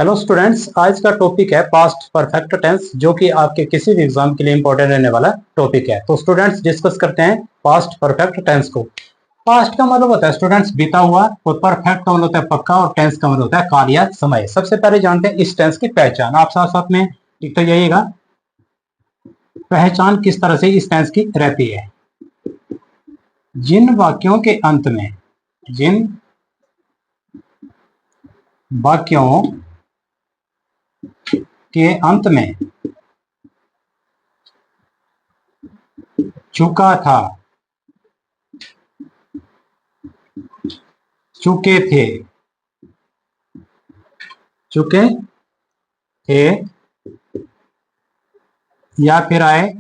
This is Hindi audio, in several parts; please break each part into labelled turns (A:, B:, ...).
A: हेलो स्टूडेंट्स, आज का टॉपिक है पास्ट परफेक्ट टेंस, जो कि आपके किसी भी एग्जाम के लिए इंपॉर्टेंट रहने वाला टॉपिक है। तो स्टूडेंट्स डिस्कस करते हैं पास्ट परफेक्ट टेंस को। पास्ट का मतलब होता है स्टूडेंट्स बीता हुआ, और परफेक्ट का मतलब होता है पक्का, और टेंस का मतलब होता है काल या समय। सबसे पहले जानते हैं इस टेंस की पहचान। आप साथ साथ में लिखते जाइएगा, पहचान किस तरह से इस टेंस की रहती है। जिन वाक्यों के अंत में चुका था, चुके थे, या फिर आए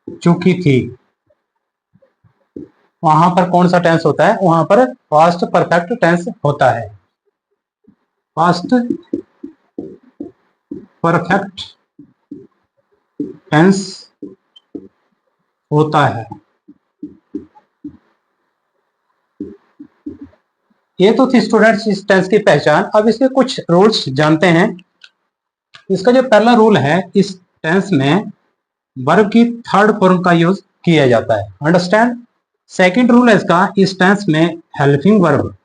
A: चुकी थी, वहां पर कौन सा टेंस होता है? वहां पर पास्ट परफेक्ट टेंस होता है। पास्ट परफेक्ट टेंस होता है। ये तो थी स्टूडेंट्स इस टेंस की पहचान। अब इसके कुछ रूल्स जानते हैं। इसका जो पहला रूल है, इस टेंस में वर्ब की थर्ड फॉर्म का यूज किया जाता है। अंडरस्टैंड। सेकंड रूल है इसका, इस टेंस में हेल्पिंग वर्ब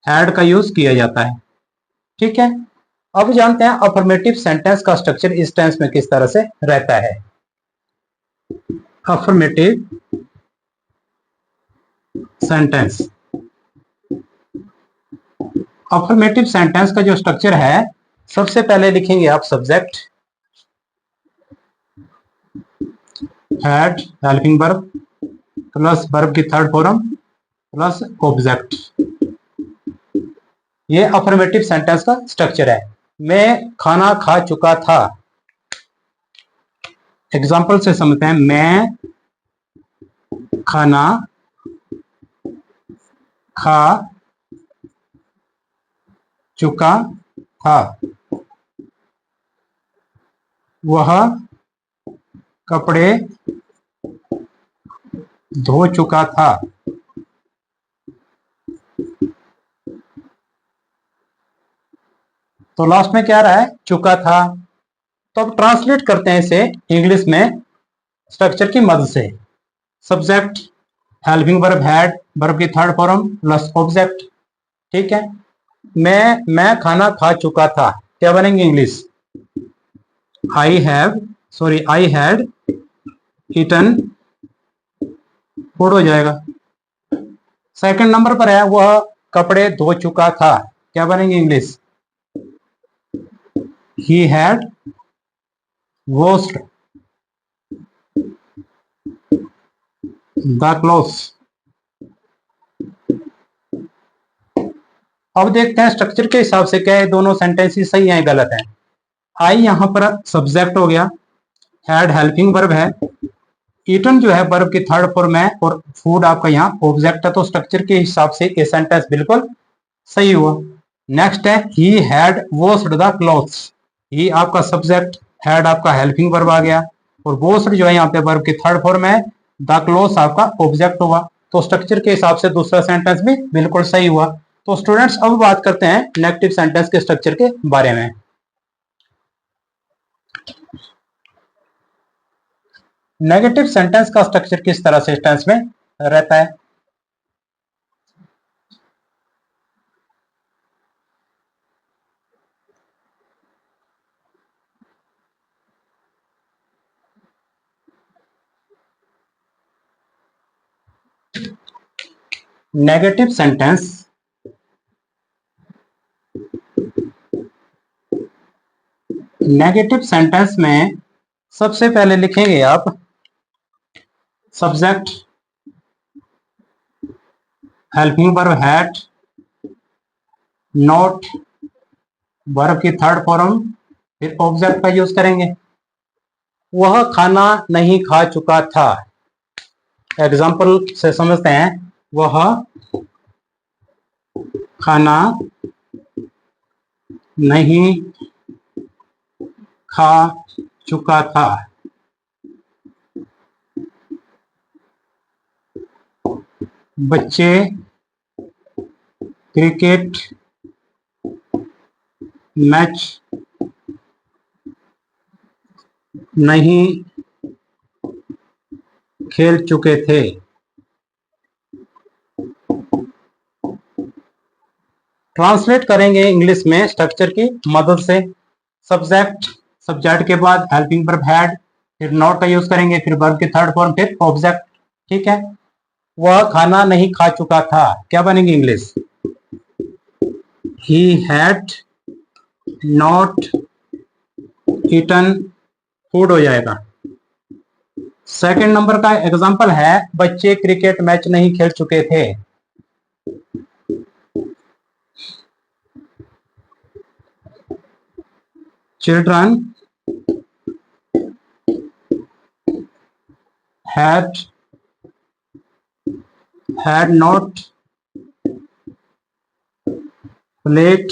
A: हैड का यूज किया जाता है। ठीक है। अब जानते हैं अफर्मेटिव सेंटेंस का स्ट्रक्चर इस टेंस में किस तरह से रहता है। अफर्मेटिव सेंटेंस, अफर्मेटिव सेंटेंस का जो स्ट्रक्चर है, सबसे पहले लिखेंगे आप subject, had helping verb plus verb की थर्ड फॉर्म प्लस ऑब्जेक्ट। ये अफर्मेटिव सेंटेंस का स्ट्रक्चर है। मैं खाना खा चुका था। एग्जाम्पल से समझते हैं। मैं खाना खा चुका था। वह कपड़े धो चुका था। तो लास्ट में क्या रहा है? चुका था। तो अब ट्रांसलेट करते हैं इसे इंग्लिश में स्ट्रक्चर की मदद से। Subject, helping verb had, verb की थर्ड फॉर्म प्लस ऑब्जेक्ट। ठीक है। मैं खाना खा चुका था, क्या बनेंगे English? I had eaten, food हो जाएगा। सेकंड नंबर पर है वह कपड़े धो चुका था, क्या बनेंगे English? He had washed the clothes. अब देखते हैं स्ट्रक्चर के हिसाब से क्या है, दोनों सेंटेंस ही सही है गलत है। आई यहां पर सब्जेक्ट हो गया, हैड हेल्पिंग वर्ब है, ईटन जो है वर्ब की थर्ड फॉर्म है, और फूड आपका यहाँ ऑब्जेक्ट है। तो स्ट्रक्चर के हिसाब से ये सेंटेंस बिल्कुल सही हुआ। नेक्स्ट है he had washed the clothes. He आपका सब्जेक्ट, हैड आपका हेल्पिंग वर्ब आ गया, और वॉश्ड जो है यहाँ पे वर्ब की थर्ड फॉर्म है, द क्लॉथ्स आपका ऑब्जेक्ट हुआ। तो स्ट्रक्चर के हिसाब से दूसरा सेंटेंस भी बिल्कुल सही हुआ। तो स्टूडेंट्स अब बात करते हैं नेगेटिव सेंटेंस के स्ट्रक्चर के बारे में। नेगेटिव सेंटेंस का स्ट्रक्चर किस तरह से टेंस में रहता है? नेगेटिव सेंटेंस में सबसे पहले लिखेंगे आप subject, helping verb had, not, verb की थर्ड फॉर्म, फिर ऑब्जेक्ट का यूज करेंगे। वह खाना नहीं खा चुका था। एग्जाम्पल से समझते हैं। वह खाना नहीं खा चुका था। बच्चे क्रिकेट मैच नहीं खेल चुके थे। ट्रांसलेट करेंगे इंग्लिश में स्ट्रक्चर की मदद से। सब्जेक्ट, सब्जेक्ट के बाद हेल्पिंग वर्ब हैड, फिर नॉट का यूज करेंगे, फिर वर्ब की थर्ड फॉर्म, फिर ऑब्जेक्ट। ठीक है। वह खाना नहीं खा चुका था, क्या बनेगी English? He had not eaten food हो जाएगा। सेकंड नंबर का एग्जांपल है, बच्चे क्रिकेट मैच नहीं खेल चुके थे। Children had not played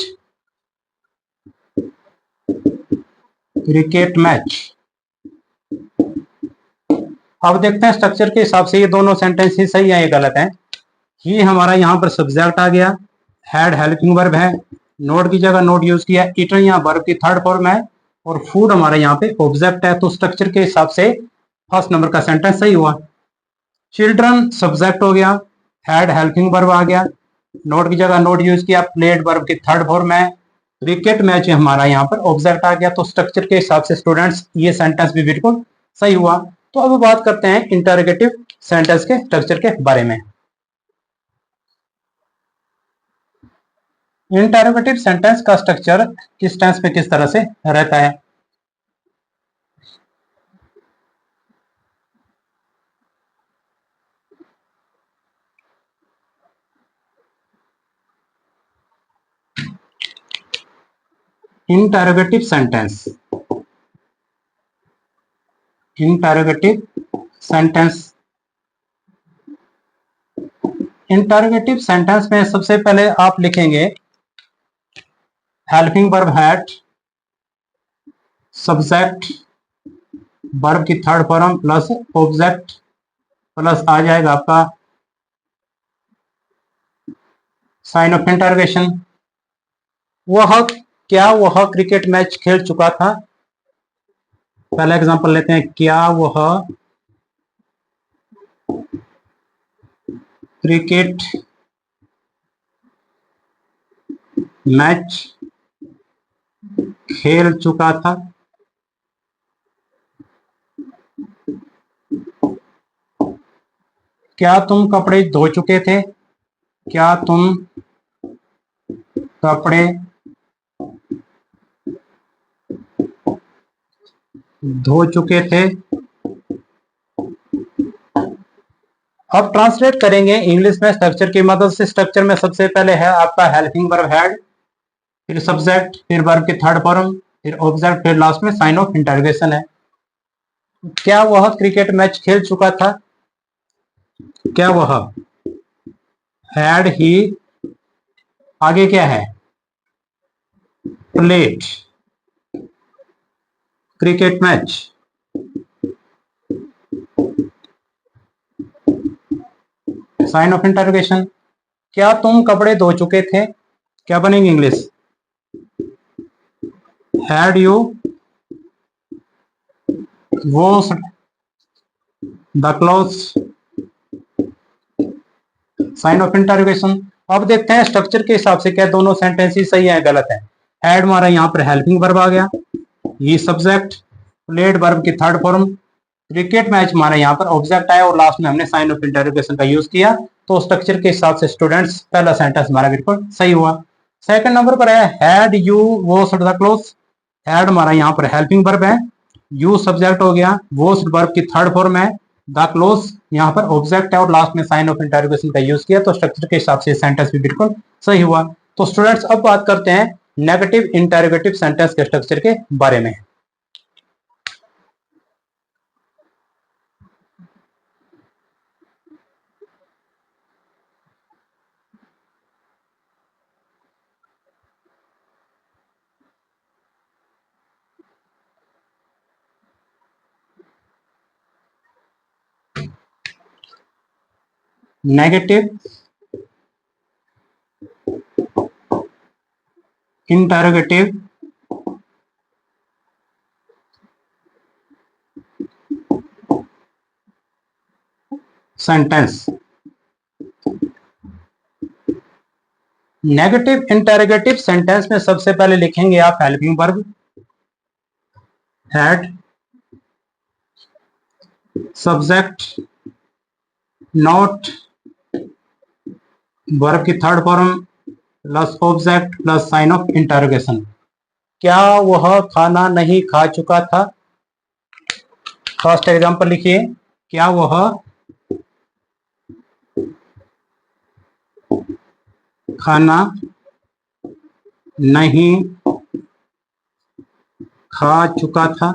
A: cricket match. अब देखते हैं स्ट्रक्चर के हिसाब से ये दोनों सेंटेंस ही सही है या गलत है। ये हमारा यहाँ पर सब्जेक्ट आ गया, हैड हेल्पिंग वर्ब है, नोट की जगह नोट यूज किया, ईटन यहाँ वर्ब की थर्ड फॉर्म है, और फूड हमारा यहाँ पे ऑब्जेक्ट है। तो स्ट्रक्चर के हिसाब से फर्स्ट नंबर का सेंटेंस सही हुआ। चिल्ड्रन सब्जेक्ट हो गया, हैड हेल्पिंग वर्ब आ गया, नोट की जगह नोट यूज किया, प्लेड वर्ब की थर्ड फॉर्म है, क्रिकेट मैच हमारा यहाँ पर ऑब्जेक्ट आ गया। तो स्ट्रक्चर के हिसाब से स्टूडेंट्स ये सेंटेंस भी बिल्कुल सही हुआ। तो अब बात करते हैं इंटरोगेटिव सेंटेंस के स्ट्रक्चर के बारे में। इंटरोगेटिव सेंटेंस का स्ट्रक्चर किस टेंस में किस तरह से रहता है? Interrogative sentence, interrogative sentence, interrogative sentence में सबसे पहले आप लिखेंगे helping verb had, subject, verb की third form plus object, plus आ जाएगा आपका साइन ऑफ इंटरोगेशन। वह, क्या वह क्रिकेट मैच खेल चुका था? पहला एग्जांपल लेते हैं, क्या वह क्रिकेट मैच खेल चुका था? क्या तुम कपड़े धो चुके थे? क्या तुम कपड़े धो चुके थे? अब ट्रांसलेट करेंगे इंग्लिश में स्ट्रक्चर की मदद से। स्ट्रक्चर में सबसे पहले है आपका हेल्पिंग वर्ब हैड, फिर सब्जेक्ट, फिर वर्ब की थर्ड फॉर्म, फिर ऑब्जेक्ट, फिर लास्ट में साइन ऑफ इंटरोगेशन है। क्या वह क्रिकेट मैच खेल चुका था? क्या वह, हैड ही, आगे क्या है, played cricket match, sign of interrogation. क्या तुम कपड़े धो चुके थे? क्या बनेंगे English? Had you washed the clothes, sign of interrogation. अब देखते हैं स्ट्रक्चर के हिसाब से क्या दोनों सेंटेंस ही सही है गलत है। हैड हमारा यहाँ पर हेल्पिंग वर्ब आ गया, ये सब्जेक्ट, प्लेड वर्ब की थर्ड फॉर्म, क्रिकेट मैच हमारा यहाँ पर ऑब्जेक्ट आया, और लास्ट में हमने साइन ऑफ इंटरोगेशन का यूज किया। तो स्ट्रक्चर के हिसाब से स्टूडेंट्स पहला सेंटेंस हमारा बिल्कुल सही हुआ। सेकंड नंबर पर है, had you washed the clothes. Had हमारा यहाँ पर हेल्पिंग वर्ब है, यू सब्जेक्ट हो गया, वॉश्ड वर्ब की थर्ड फॉर्म है, द क्लोथ्स यहाँ पर ऑब्जेक्ट है, और लास्ट में साइन ऑफ इंटरोगेशन का यूज किया। तो स्ट्रक्चर के हिसाब से सेंटेंस भी बिल्कुल सही हुआ। तो स्टूडेंट्स अब बात करते हैं नेगेटिव इंटरोगेटिव सेंटेंस के स्ट्रक्चर के बारे में। Negative interrogative sentence. Negative interrogative sentence में सबसे पहले लिखेंगे आप helping verb had, subject not, verb की third form plus object plus sign of interrogation. क्या वह खाना नहीं खा चुका था? फर्स्ट एग्जांपल लिखिए, क्या वह खाना नहीं खा चुका था?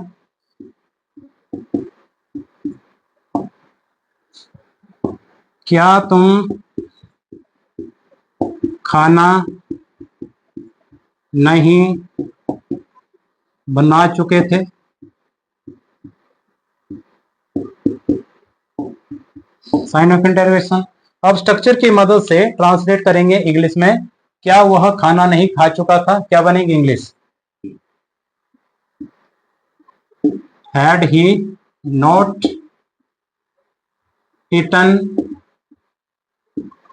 A: क्या तुम खाना नहीं बना चुके थे? Sign of interrogation. अब स्ट्रक्चर की मदद से ट्रांसलेट करेंगे इंग्लिश में। क्या वह खाना नहीं खा चुका था? क्या बनेगी English? Had he not eaten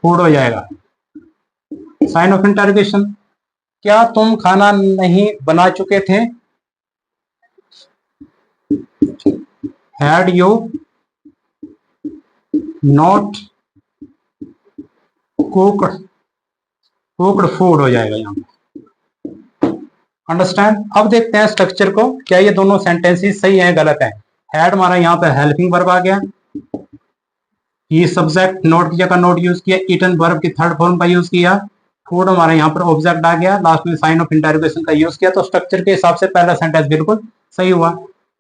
A: food हो जाएगा। साइन ऑफ इंटरोगेशन, क्या तुम खाना नहीं बना चुके थे? Had you not cooked food हो जाएगा यहाँ। अंडरस्टैंड। अब देखते हैं स्ट्रक्चर को, क्या ये दोनों सेंटेंसेस सही है गलत है। हैड हमारा यहाँ पर हेल्पिंग वर्ब आ गया, ये सब्जेक्ट नोट की जगह नोट यूज किया, ईटन वर्ब की थर्ड फॉर्म का यूज किया, फूड हमारे यहाँ पर ऑब्जेक्ट आ गया, लास्ट में साइन ऑफ इंटरोगेशन का यूज किया। तो स्ट्रक्चर के हिसाब से पहला सेंटेंस बिल्कुल सही हुआ।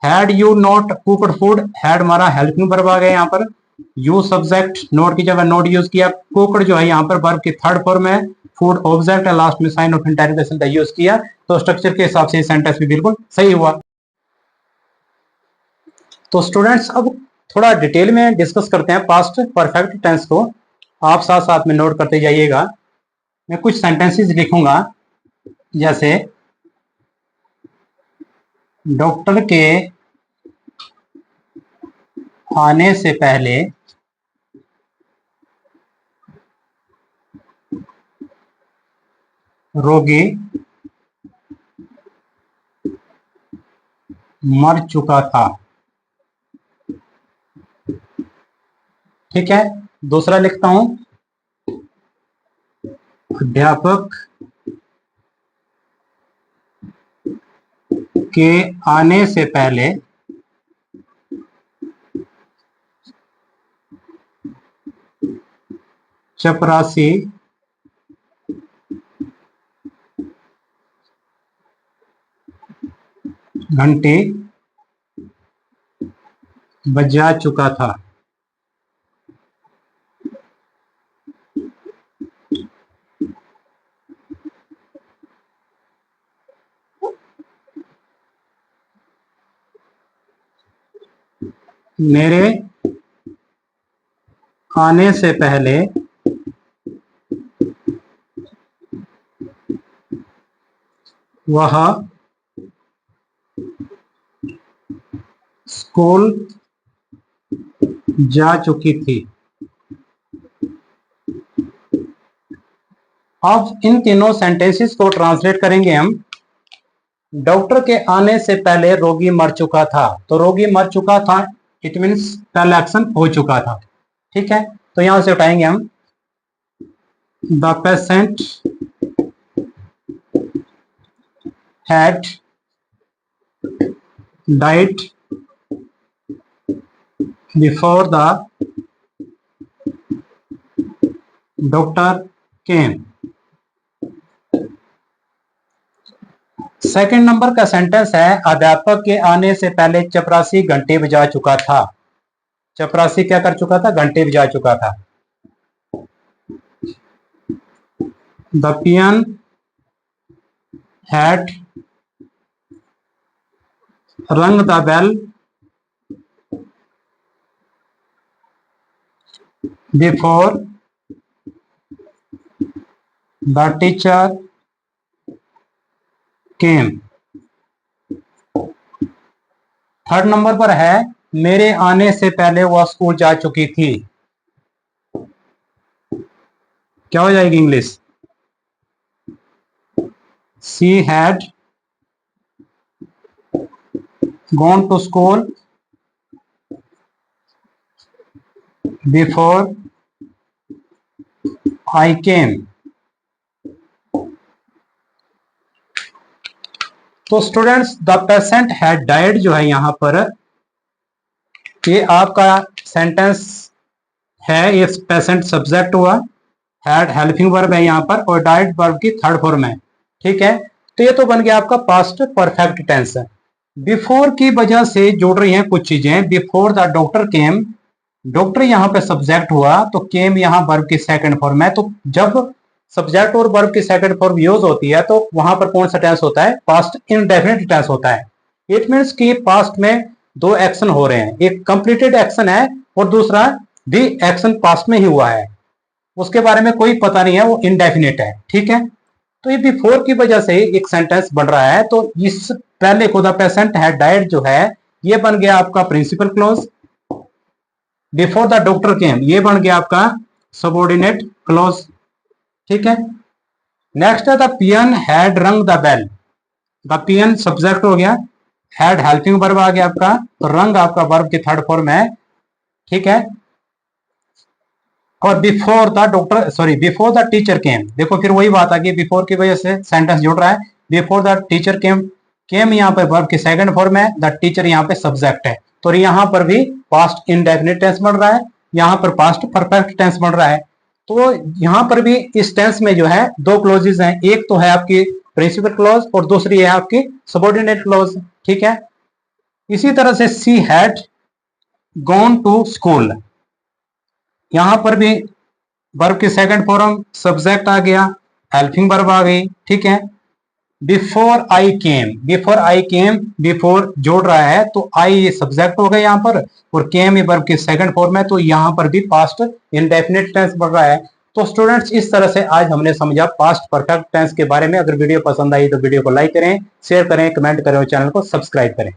A: Had you not cooked food, had हमारा हेल्पिंग वर्ब आ गया यहाँ पर, यू सब्जेक्ट नोट की जगह नोट यूज किया, कुक्ड जो है यहाँ पर वर्ब की थर्ड फॉर्म है, फूड ऑब्जेक्ट है, लास्ट में साइन ऑफ इंटरोगेशन का यूज किया। तो स्ट्रक्चर के हिसाब से सेंटेंस भी बिल्कुल सही हुआ। तो स्टूडेंट्स अब थोड़ा डिटेल में डिस्कस करते हैं पास्ट परफेक्ट टेंस को। आप साथ साथ में नोट करते जाइएगा। मैं कुछ सेंटेंसेस लिखूंगा, जैसे डॉक्टर के आने से पहले रोगी मर चुका था। ठीक है, दूसरा लिखता हूं, अध्यापक के आने से पहले चपरासी घंटे बजा चुका था। मेरे आने से पहले वह स्कूल जा चुकी थी। अब इन तीनों सेंटेंसेस को ट्रांसलेट करेंगे हम। डॉक्टर के आने से पहले रोगी मर चुका था, तो रोगी मर चुका था इट मीन्स पहला एक्शन हो चुका था। ठीक है, तो यहां से उठाएंगे हम, the patient had died before the doctor came. Second number का सेंटेंस है, अध्यापक के आने से पहले चपरासी घंटे बजा चुका था। चपरासी क्या कर चुका था? घंटे बजा चुका था। The peon had rung the bell before the teacher came. Third number पर है, मेरे आने से पहले वह स्कूल जा चुकी थी। क्या हो जाएगी English? She had gone to school before I came. तो students the patient had died जो है यहां पर, ये आपका सेंटेंस है, ये पेशेंट सब्जेक्ट हुआ, हैड हेल्पिंग वर्ब है यहां पर, और डाइड वर्ब की थर्ड फॉर्म है। ठीक है, तो ये तो बन गया आपका पास्ट परफेक्ट टेंस है। बिफोर की वजह से जोड़ रही हैं कुछ चीजें। Before the doctor came, doctor यहां पे सब्जेक्ट हुआ, तो केम यहां वर्ब की सेकंड फॉर्म है। तो जब सब्जेक्ट और वर्ब की सेकंड फॉर्म यूज होती है तो वहां पर कौन सा टेंस होता है? पास्ट इंडेफिनिट टेंस होता है। इट मीन्स कि पास्ट में दो एक्शन हो रहे हैं, एक कंप्लीटेड एक्शन है और दूसरा भी एक्शन पास्ट में ही हुआ है, उसके बारे में कोई पता नहीं है, वो इंडेफिनिट है। ठीक है, तो ये बिफोर की वजह से एक सेंटेंस बन रहा है। तो इस पहले को द पेशेंट हैड डाइड जो है ये बन गया आपका principal clause. Before the doctor came ये बन गया आपका सबऑर्डिनेट क्लॉज। ठीक है, नेक्स्ट है the peon had rung the bell. The peon subject हो गया, हैड हेल्पिंग वर्ब आ गया आपका, तो रंग आपका वर्ब की थर्ड फॉर्म है। ठीक है, और before the doctor sorry before the teacher केम, देखो फिर वही बात आ गई, बिफोर की वजह से सेंटेंस जुड़ रहा है। बिफोर द टीचर केम, केम यहाँ पे वर्ब की सेकंड फॉर्म है, द टीचर यहाँ पे सब्जेक्ट है, तो यहाँ पर भी पास्ट इंडेफिनिट टेंस बन रहा है, यहाँ पर पास्ट परफेक्ट टेंस बन रहा है। तो यहाँ पर भी इस टेंस में जो है दो क्लोजेज हैं, एक तो है आपकी प्रिंसिपल क्लॉज और दूसरी है आपकी सबऑर्डिनेट क्लॉज। ठीक है, इसी तरह से she had gone to school, यहां पर भी वर्ब की सेकंड फॉर्म सब्जेक्ट आ गया, हेल्पिंग वर्ब आ गई। ठीक है, before I came, before I came, before जोड़ रहा है तो आई ये सब्जेक्ट हो गया यहाँ पर, और केम ये वर्ब की सेकंड फॉर्म है, तो यहाँ पर भी पास्ट इंडेफिनिट टेंस बढ़ रहा है। तो स्टूडेंट्स इस तरह से आज हमने समझा पास्ट परफेक्ट टेंस के बारे में। अगर वीडियो पसंद आई तो वीडियो को लाइक करें, शेयर करें, कमेंट करें और चैनल को सब्सक्राइब करें।